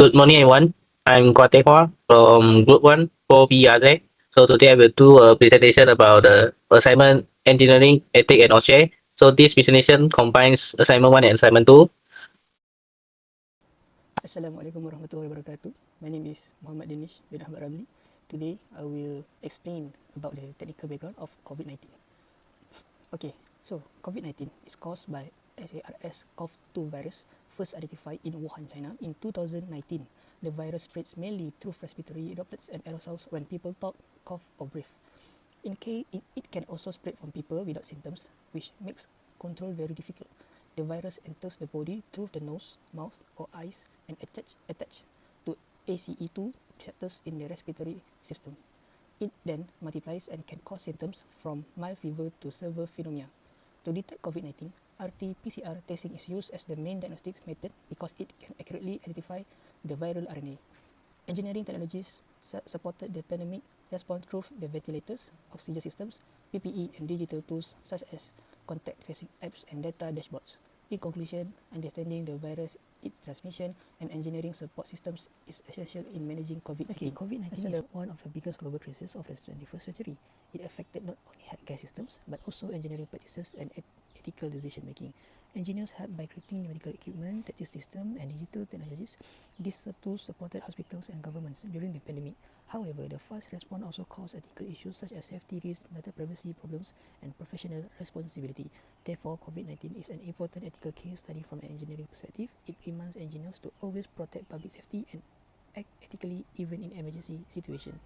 Good morning, everyone. I'm Kwate Hoa from Group 1 for PRZ. So today I will do a presentation about assignment engineering, ethics, and OSHE. So this presentation combines assignment 1 and assignment 2. Assalamualaikum warahmatullahi wabarakatuh. My name is Muhammad Danish bin Ahmad Ramli. Today I will explain about the technical background of COVID-19. Okay, so COVID-19 is caused by SARS-CoV-2 virus, first identified in Wuhan, China in 2019. The virus spreads mainly through respiratory droplets and aerosols when people talk, cough, or breathe. It can also spread from people without symptoms, which makes control very difficult. The virus enters the body through the nose, mouth, or eyes and attach to ACE2 receptors in the respiratory system. It then multiplies and can cause symptoms from mild fever to severe pneumonia. To detect COVID-19, RT-PCR testing is used as the main diagnostic method because it can accurately identify the viral RNA. Engineering technologies supported the pandemic response through the ventilators, oxygen systems, PPE, and digital tools such as contact tracing apps and data dashboards. In conclusion, understanding the virus, its transmission, and engineering support systems is essential in managing COVID-19. Okay, COVID-19 is one of the biggest global crises of the 21st century. It affected not only healthcare systems, but also engineering practices and ethical decision making. Engineers helped by creating medical equipment, testing systems, and digital technologies. These tools supported hospitals and governments during the pandemic. However, the fast response also caused ethical issues such as safety risks, data privacy problems, and professional responsibility. Therefore, COVID-19 is an important ethical case study from an engineering perspective. It reminds engineers to always protect public safety and act ethically even in emergency situation.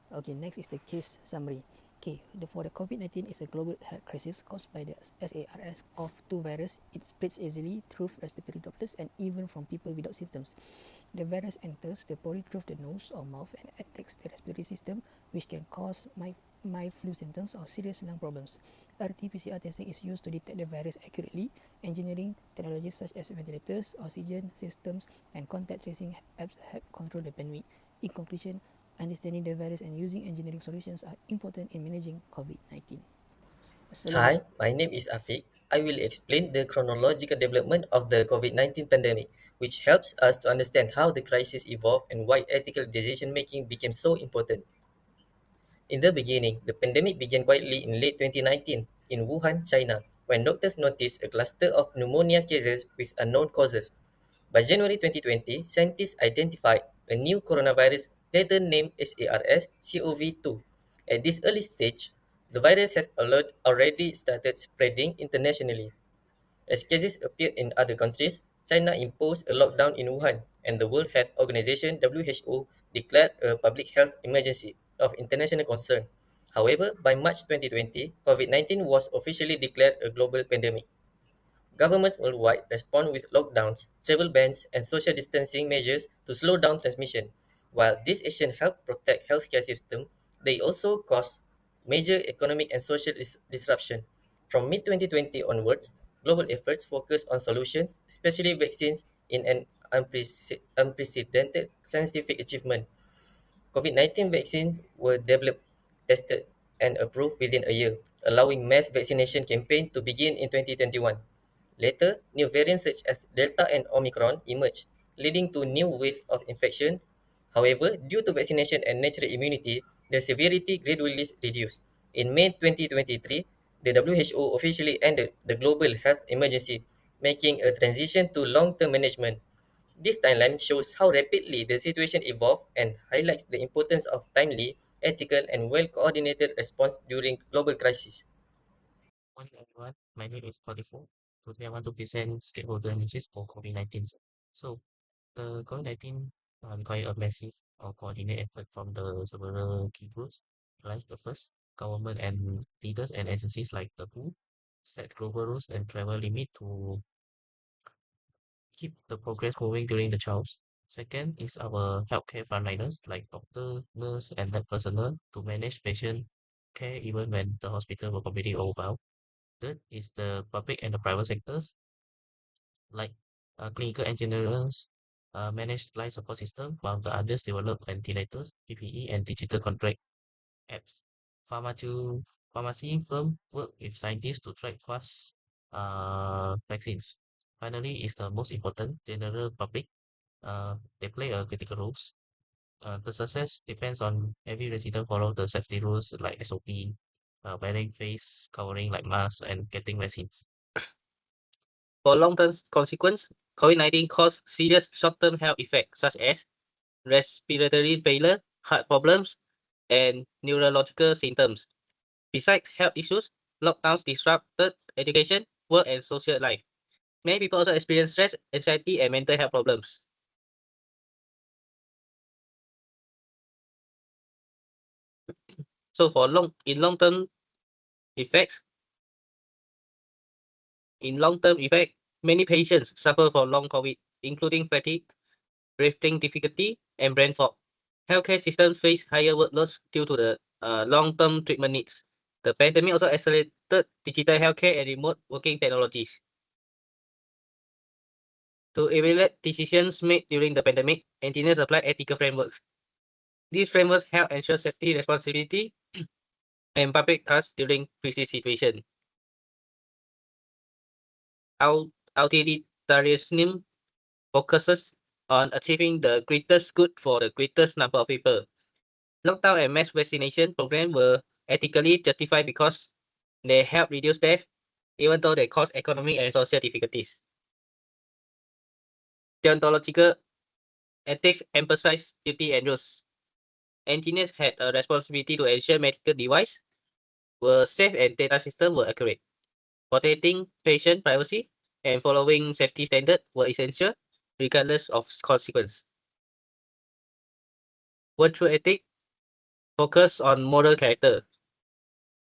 Okay, next is the case summary. Okay, for the COVID-19 is a global health crisis caused by the SARS-CoV-2 virus. It spreads easily through respiratory droplets and even from people without symptoms. The virus enters the body through the nose or mouth and attacks the respiratory system, which can cause mild flu symptoms or serious lung problems. RT-PCR testing is used to detect the virus accurately. Engineering technologies such as ventilators, oxygen systems, and contact tracing apps help control the pandemic. In conclusion, understanding the virus and using engineering solutions are important in managing COVID-19. Hi, my name is Afiq. I will explain the chronological development of the COVID-19 pandemic, which helps us to understand how the crisis evolved and why ethical decision making became so important. In the beginning, the pandemic began quietly in late 2019 in Wuhan, China, when doctors noticed a cluster of pneumonia cases with unknown causes. By January 2020, scientists identified a new coronavirus later named SARS-CoV-2. At this early stage, the virus has already started spreading internationally. As cases appeared in other countries, China imposed a lockdown in Wuhan, and the World Health Organization (WHO) declared a public health emergency of international concern. However, by March 2020, COVID-19 was officially declared a global pandemic. Governments worldwide respond with lockdowns, travel bans, and social distancing measures to slow down transmission. While these actions help protect healthcare system, they also cause major economic and social disruption. From mid-2020 onwards, global efforts focus on solutions, especially vaccines, in an unprecedented scientific achievement. COVID-19 vaccines were developed, tested, and approved within a year, allowing mass vaccination campaign to begin in 2021. Later, new variants such as Delta and Omicron emerged, leading to new waves of infection. However, due to vaccination and natural immunity, the severity gradually reduced. In May 2023, the WHO officially ended the global health emergency, making a transition to long-term management. This timeline shows how rapidly the situation evolved and highlights the importance of timely, ethical, and well-coordinated response during global crises. Morning, everyone. My name is Kwate. Today I want to present stakeholder analysis for COVID-19. So the COVID-19 require a massive coordinated effort from the several key groups, like the first, government and leaders and agencies like the WHO set global rules and travel limit to keep the progress moving during the trials. Second is our healthcare frontliners like doctor, nurse, and lab personnel to manage patient care even when the hospital were completely overwhelmed. Third is the public and the private sectors like clinical engineers manage life support system, while the others develop ventilators, PPE, and digital contract apps. Pharmacy, pharmacy firm work with scientists to track fast vaccines. Finally, is the most important general public they play a critical role. The success depends on every resident follow the safety rules like SOP, wearing face covering like masks and getting vaccines. For long-term consequence, COVID-19 caused serious short-term health effects such as respiratory failure, heart problems, and neurological symptoms. Besides health issues, lockdowns disrupted education, work, and social life. Many people also experience stress, anxiety, and mental health problems. So for long-term effects, many patients suffer from long COVID, including fatigue, breathing difficulty, and brain fog. Healthcare systems face higher workloads due to the long-term treatment needs. The pandemic also accelerated digital healthcare and remote working technologies. To evaluate decisions made during the pandemic, engineers apply ethical frameworks. These frameworks help ensure safety, responsibility, and public trust during crisis situations. Utilitarianism focuses on achieving the greatest good for the greatest number of people. Lockdown and mass vaccination programs were ethically justified because they help reduce death, even though they cause economic and social difficulties. Deontological ethics emphasize duty and rules. Engineers had a responsibility to ensure medical devices were safe and data systems were accurate. Protecting patient privacy and following safety standards were essential, regardless of consequence. Virtue ethics focus on moral character.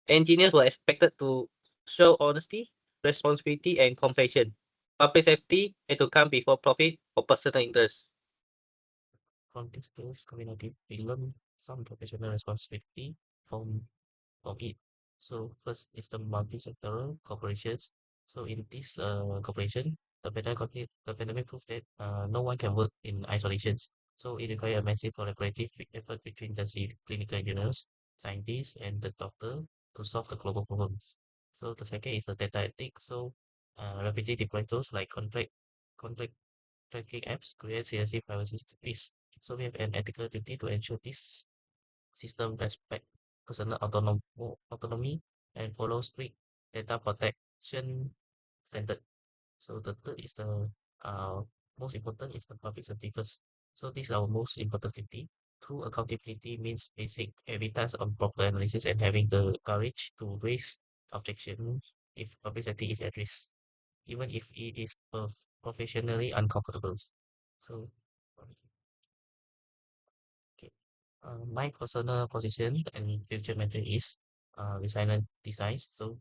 Engineers were expected to show honesty, responsibility, and compassion. Public safety had to come before profit or personal interest. From this case, community we learn some professional responsibility from from it. So first is the multi-sectoral corporations. So in this corporation, the pandemic proved that no one can work in isolations. So it requires a massive collaborative effort between the clinical engineers, scientists, and the doctor to solve the global problems. So the second is the data ethics. So rapidly deploy tools like contract tracking apps create seriously privacy risks. So we have an ethical duty to ensure this system respect personal autonomy and follow strict data protection standard. So the third is the uh, most important is the public safety first. So this is our most important duty. True accountability means basic evidence on proper analysis and having the courage to raise objection if public safety is at risk, even if it is professionally uncomfortable. So, okay. My personal position and future mentor is resilient designs. So,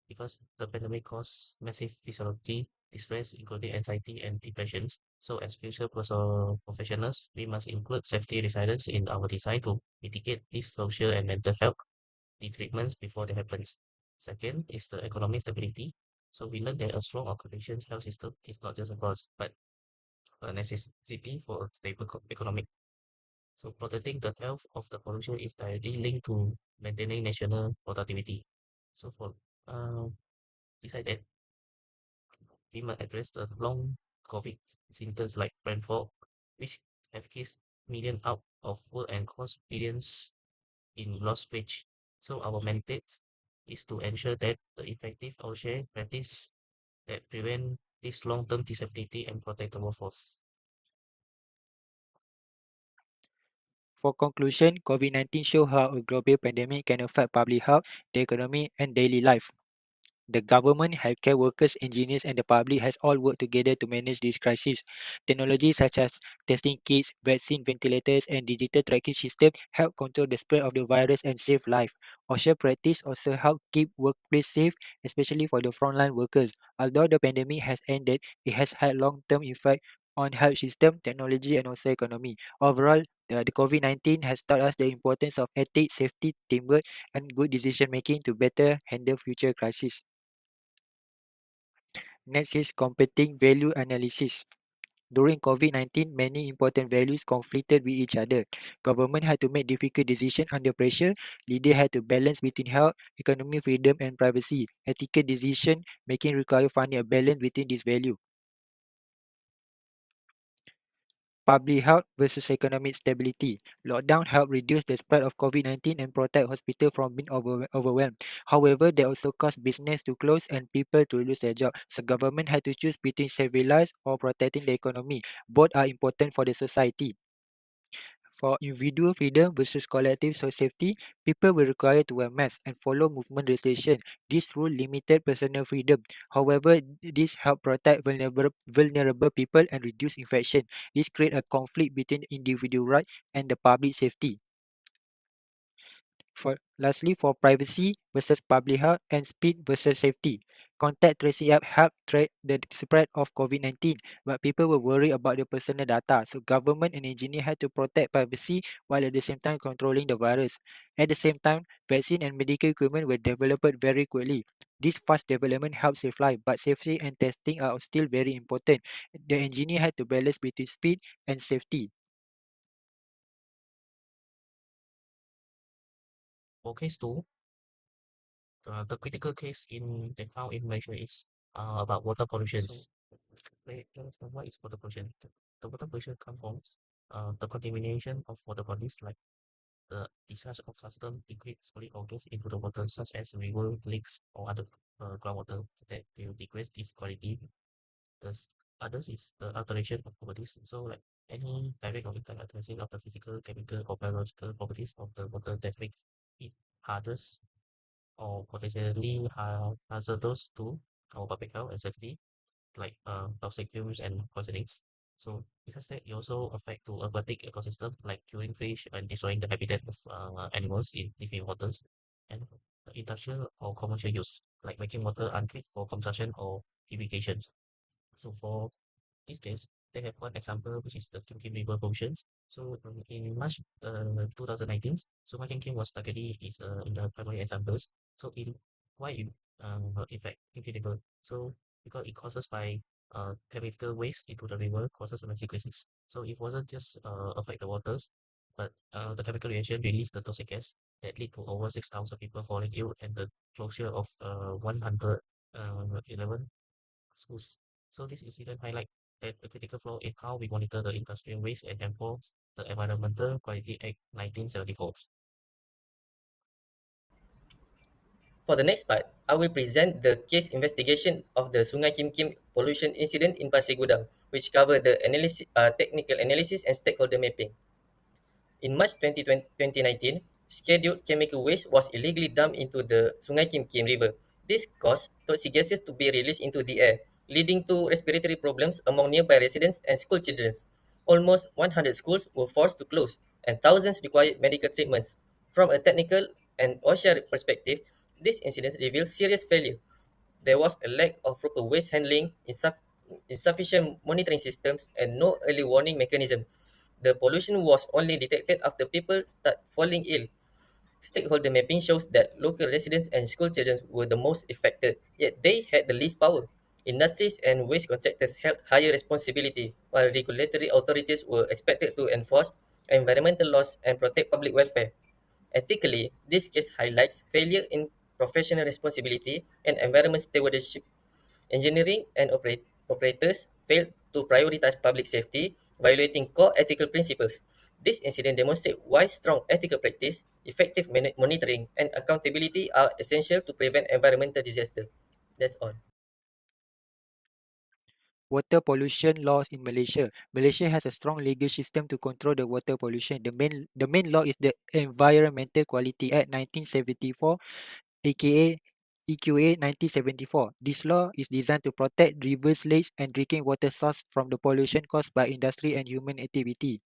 because the pandemic caused massive physiology distress, including anxiety and depressions. So, as future professionals, we must include safety resilience in our design to mitigate these social and mental health treatments before they happens. Second is the economic stability. So, we learned that a strong occupational health system is not just a cost, but a necessity for a stable economic. So protecting the health of the population is directly linked to maintaining national productivity. So for uh, beside that, we must address the long COVID symptoms like brain fog, which have kissed millions out of work and cost billions in lost wage. So our mandate is to ensure that the effective OSHE practice that prevent this long-term disability and protect the workforce. For conclusion, COVID-19 show how a global pandemic can affect public health, the economy, and daily life. The government, healthcare workers, engineers, and the public has all worked together to manage this crisis. Technologies such as testing kits, vaccine ventilators, and digital tracking systems help control the spread of the virus and save lives. OSHA practice also help keep workplace safe, especially for the frontline workers. Although the pandemic has ended, it has had long-term effect on health system, technology, and also economy. Overall, the COVID-19 has taught us the importance of ethics, safety, teamwork, and good decision making to better handle future crises. Next is competing value analysis. During COVID-19, many important values conflicted with each other. Government had to make difficult decisions under pressure. Leaders had to balance between health, economic freedom, and privacy. Ethical decision making require finding a balance between these values. public health versus economic stability. Lockdown helped reduce the spread of COVID-19 and protect hospitals from being overwhelmed. However, they also caused business to close and people to lose their job. So government had to choose between saving lives or protecting the economy. Both are important for the society. For individual freedom versus collective safety, people were required to wear masks and follow movement restriction. This rule limited personal freedom. However, this helped protect vulnerable people and reduce infection. This create a conflict between individual right and the public safety. Lastly, for privacy versus public health and speed versus safety. Contact tracing app helped track the spread of COVID-19, but people were worried about their personal data. So government and engineer had to protect privacy while at the same time controlling the virus. At the same time, vaccine and medical equipment were developed very quickly. This fast development helped save life, but safety and testing are still very important. The engineer had to balance between speed and safety. For case two, the critical case in they found in Malaysia is about water pollution. Let us know what is water pollution. The water pollution comes from the contamination of water bodies like the discharge of substance, liquid, solid, or gas into the water, such as river, lakes, or other groundwater that will decrease its quality. The others is the alteration of properties. So like any direct or indirect alteration of the physical, chemical, or biological properties of the water that makes it hazardous or potentially hazardous to our public health and safety, like toxic fumes and poisonings. So besides that, it also affect to aquatic ecosystem like killing fish and destroying the habitat of animals in living waters, and the industrial or commercial use like making water unfit for consumption or irrigation. So for this case, they have one example, which is the Kim Kim River pollutions. So in March 2019, so Ma Kim Kim was targeted is in the primary examples. So in why it affect Kim Kim River? So because it causes by chemical waste into the river causes massive crisis. So it wasn't just affect the waters, but the chemical reaction released the toxic gas that lead to over 6,000 people falling ill and the closure of 111 schools. So this incident highlight that the critical flaw in how we monitor the industrial waste and enforce the Environmental Quality Act 1974. For the next part, I will present the case investigation of the Sungai Kim Kim pollution incident in Pasir Gudang, which cover the technical analysis and stakeholder mapping. In March 2019, scheduled chemical waste was illegally dumped into the Sungai Kim Kim River. This caused toxic gases to be released into the air, leading to respiratory problems among nearby residents and school children. Almost 100 schools were forced to close, and thousands required medical treatments. From a technical and OSHA perspective, this incident revealed serious failure. There was a lack of proper waste handling, insufficient monitoring systems, and no early warning mechanism. The pollution was only detected after people start falling ill. Stakeholder mapping shows that local residents and school children were the most affected, yet they had the least power. Industries and waste contractors held higher responsibility, while regulatory authorities were expected to enforce environmental laws and protect public welfare. Ethically, this case highlights failure in professional responsibility and environment stewardship. Engineering and operators failed to prioritize public safety, violating core ethical principles. This incident demonstrates why strong ethical practice, effective monitoring, and accountability are essential to prevent environmental disaster. That's all. Water pollution laws in Malaysia. Malaysia has a strong legal system to control the water pollution. The main law is the Environmental Quality Act 1974, aka EQA 1974. This law is designed to protect rivers, lakes, and drinking water source from the pollution caused by industry and human activity.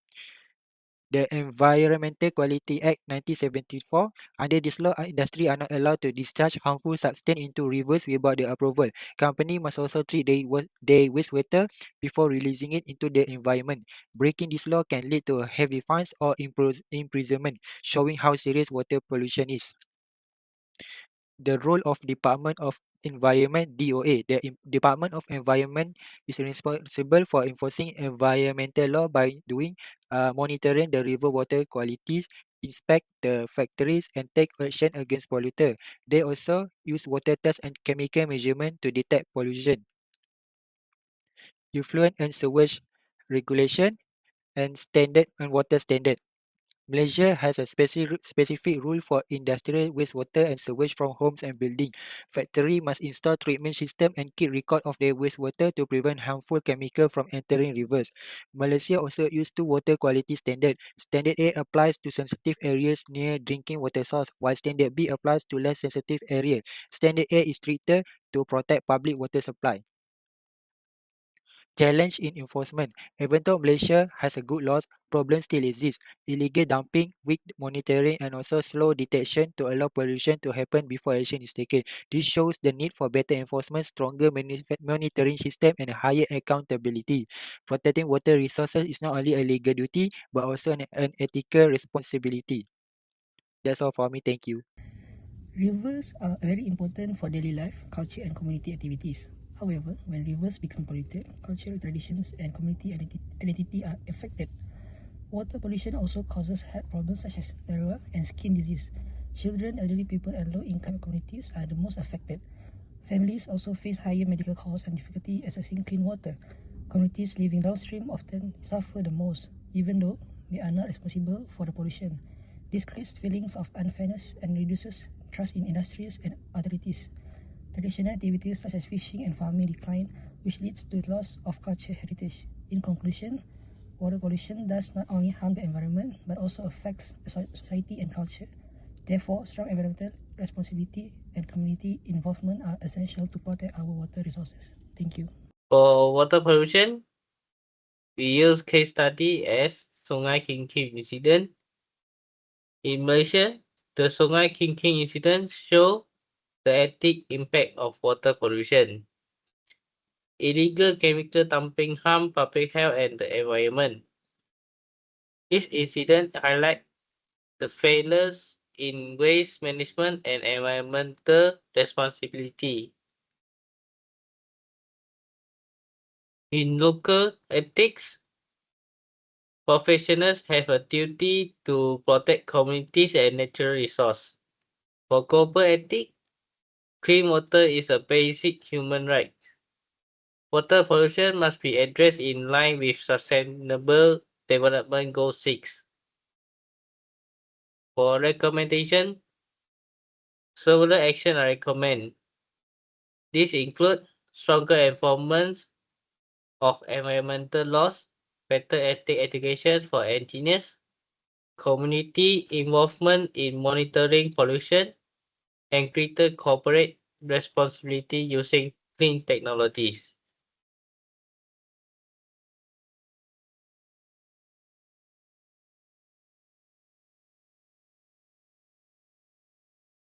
The Environmental Quality Act 1974. Under this law, industry are not allowed to discharge harmful substance into rivers without their approval. Company must also treat their wastewater before releasing it into the environment. Breaking this law can lead to heavy fines or imprisonment, showing how serious water pollution is. The role of Department of Environment (DOA). The Department of Environment is responsible for enforcing environmental law by doing monitoring the river water qualities, inspect the factories, and take action against polluter. They also use water tests and chemical measurement to detect pollution. Effluent and sewage regulation. and standard and water standard. Malaysia has a specific rule for industrial wastewater and sewage from homes and buildings. Factory must install treatment system and keep record of their wastewater to prevent harmful chemical from entering rivers. Malaysia also use two water quality standard. Standard A applies to sensitive areas near drinking water source, while Standard B applies to less sensitive area. Standard A is stricter to protect public water supply. Challenge in enforcement. Even though Malaysia has a good laws, problems still exist. Illegal dumping, weak monitoring, and also slow detection to allow pollution to happen before action is taken. This shows the need for better enforcement, stronger monitoring system, and higher accountability. Protecting water resources is not only a legal duty, but also an ethical responsibility. That's all for me. Thank you. Rivers are very important for daily life, culture, and community activities. However, when rivers become polluted, cultural traditions and community identity are affected. Water pollution also causes health problems such as diarrhea and skin disease. Children, elderly people, and low-income communities are the most affected. Families also face higher medical costs and difficulty accessing clean water. Communities living downstream often suffer the most, even though they are not responsible for the pollution. This creates feelings of unfairness and reduces trust in industries and authorities. Traditional activities such as fishing and farming decline, which leads to loss of cultural heritage. In conclusion, water pollution does not only harm the environment but also affects society and culture. Therefore, strong environmental responsibility and community involvement are essential to protect our water resources. Thank you. For water pollution, we use case study as Sungai King King incident. In Malaysia, the Sungai King King incident show the ethic impact of water pollution. Illegal chemical dumping harm public health and the environment. This incident highlight the failures in waste management and environmental responsibility. In local ethics, professionals have a duty to protect communities and natural resources. For global ethics, clean water is a basic human right. Water pollution must be addressed in line with Sustainable Development Goal 6. For recommendation, several actions are recommended. These include stronger enforcement of environmental laws, better ethics education for engineers, community involvement in monitoring pollution, and greater corporate responsibility using clean technologies.